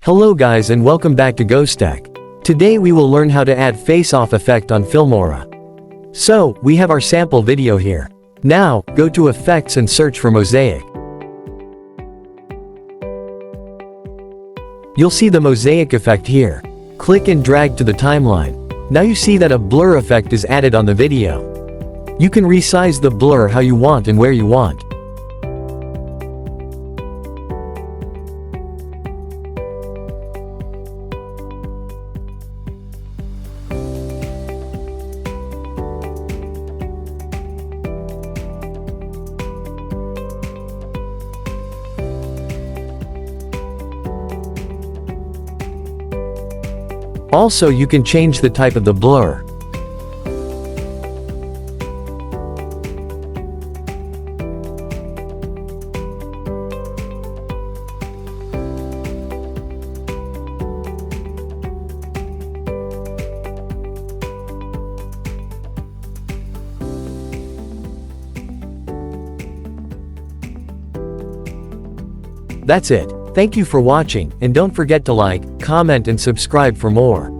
Hello guys and welcome back to GoStack. Today we will learn how to add face-off effect on Filmora. So, we have our sample video here. Now, go to Effects and search for Mosaic. You'll see the Mosaic effect here. Click and drag to the timeline. Now you see that a blur effect is added on the video. You can resize the blur how you want and where you want. Also, you can change the type of the blur. That's it. Thank you for watching, and don't forget to like, comment and subscribe for more.